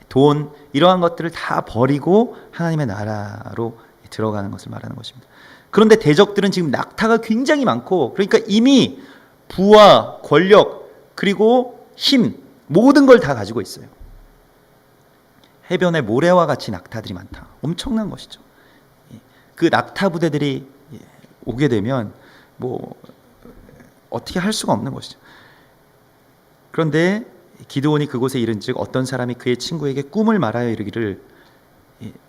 돈 이러한 것들을 다 버리고 하나님의 나라로 들어가는 것을 말하는 것입니다. 그런데 대적들은 지금 낙타가 굉장히 많고, 그러니까 이미 부와 권력 그리고 힘 모든 걸 다 가지고 있어요. 해변에 모래와 같이 낙타들이 많다. 엄청난 것이죠. 그 낙타 부대들이 오게 되면 뭐 어떻게 할 수가 없는 것이죠. 그런데 기드온이 그곳에 이른즉 어떤 사람이 그의 친구에게 꿈을 말하여 이르기를,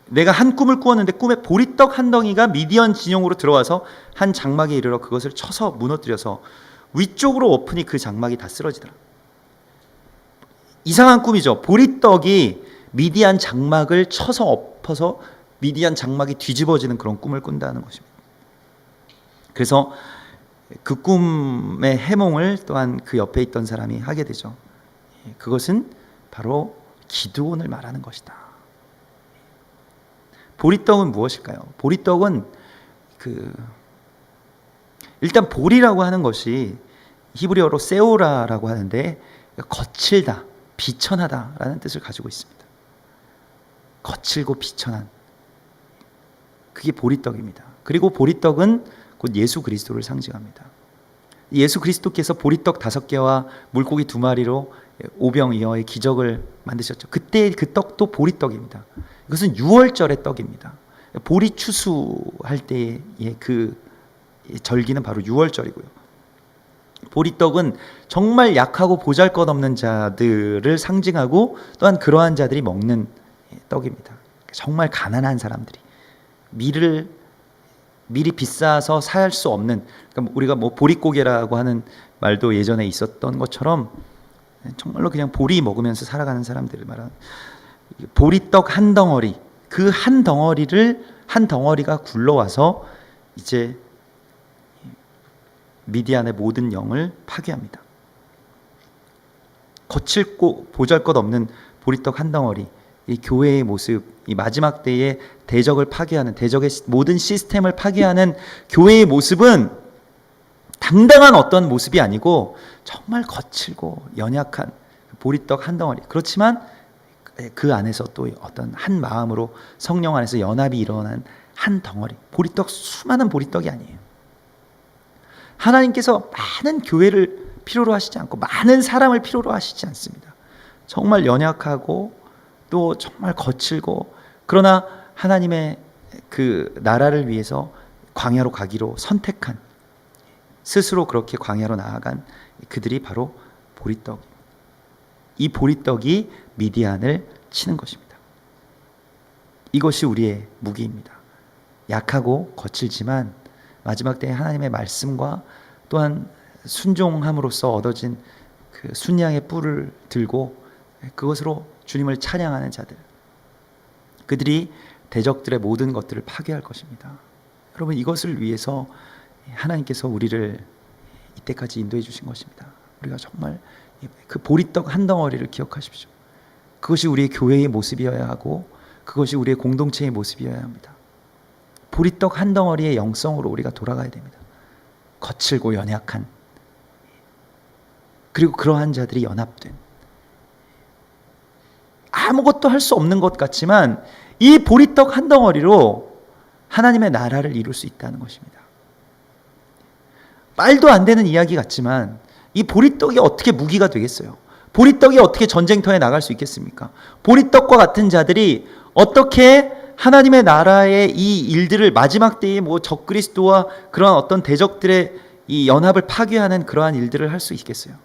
내가 한 꿈을 꾸었는데 꿈에 보리떡 한 덩이가 미디안 진영으로 들어와서 한 장막에 이르러 그것을 쳐서 무너뜨려서 위쪽으로 엎으니 그 장막이 다 쓰러지더라. 이상한 꿈이죠. 보리떡이 미디안 장막을 쳐서 엎어서 미디안 장막이 뒤집어지는 그런 꿈을 꾼다는 것입니다. 그래서 그 꿈의 해몽을 또한 그 옆에 있던 사람이 하게 되죠. 그것은 바로 기드온을 말하는 것이다. 보리떡은 무엇일까요? 보리떡은 일단 보리라고 하는 것이 히브리어로 세오라라고 하는데 거칠다, 비천하다라는 뜻을 가지고 있습니다. 거칠고 비천한, 그게 보리떡입니다. 그리고 보리떡은 곧 예수 그리스도를 상징합니다. 예수 그리스도께서 보리떡 5개와 물고기 2마리로 오병이어의 기적을 만드셨죠. 그때 그 떡도 보리떡입니다. 이것은 6월절의 떡입니다. 보리 추수할 때의 그 절기는 바로 6월절이고요. 보리떡은 정말 약하고 보잘것없는 자들을 상징하고 또한 그러한 자들이 먹는 떡입니다. 정말 가난한 사람들이 밀이 비싸서 살 수 없는, 그러니까 우리가 뭐 보릿고개라고 하는 말도 예전에 있었던 것처럼 정말로 그냥 보리 먹으면서 살아가는 사람들을 말하는 보리떡 한 덩어리, 그 한 덩어리가 굴러와서 이제 미디안의 모든 영을 파괴합니다. 거칠고 보잘것없는 보리떡 한 덩어리, 이 교회의 모습, 이 마지막 때에 대적을 파괴하는, 대적의 모든 시스템을 파괴하는 교회의 모습은 당당한 어떤 모습이 아니고 정말 거칠고 연약한 보리떡 한 덩어리. 그렇지만 그 안에서 또 어떤 한 마음으로 성령 안에서 연합이 일어난 한 덩어리. 보리떡, 수많은 보리떡이 아니에요. 하나님께서 많은 교회를 필요로 하시지 않고 많은 사람을 필요로 하시지 않습니다. 정말 연약하고 또 정말 거칠고, 그러나 하나님의 그 나라를 위해서 광야로 가기로 선택한, 스스로 그렇게 광야로 나아간 그들이 바로 보리떡. 이 보리떡이 미디안을 치는 것입니다. 이것이 우리의 무기입니다. 약하고 거칠지만 마지막 때에 하나님의 말씀과 또한 순종함으로써 얻어진 그 순양의 뿔을 들고 그것으로 주님을 찬양하는 자들, 그들이 대적들의 모든 것들을 파괴할 것입니다. 여러분, 이것을 위해서 하나님께서 우리를 이때까지 인도해 주신 것입니다. 우리가 정말 그 보리떡 한 덩어리를 기억하십시오. 그것이 우리의 교회의 모습이어야 하고 그것이 우리의 공동체의 모습이어야 합니다. 보리떡 한 덩어리의 영성으로 우리가 돌아가야 됩니다. 거칠고 연약한, 그리고 그러한 자들이 연합된, 아무것도 할 수 없는 것 같지만 이 보리떡 한 덩어리로 하나님의 나라를 이룰 수 있다는 것입니다. 말도 안 되는 이야기 같지만 이 보리떡이 어떻게 무기가 되겠어요? 보리떡이 어떻게 전쟁터에 나갈 수 있겠습니까? 보리떡과 같은 자들이 어떻게 하나님의 나라의 이 일들을, 마지막 때에 뭐 적그리스도와 그러한 어떤 대적들의 이 연합을 파괴하는 그러한 일들을 할 수 있겠어요?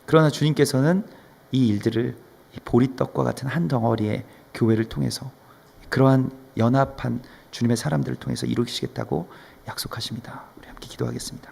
그러나 주님께서는 이 일들을 이 보리떡과 같은 한 덩어리의 교회를 통해서, 그러한 연합한 주님의 사람들을 통해서 이루시겠다고 약속하십니다. 우리 함께 기도하겠습니다.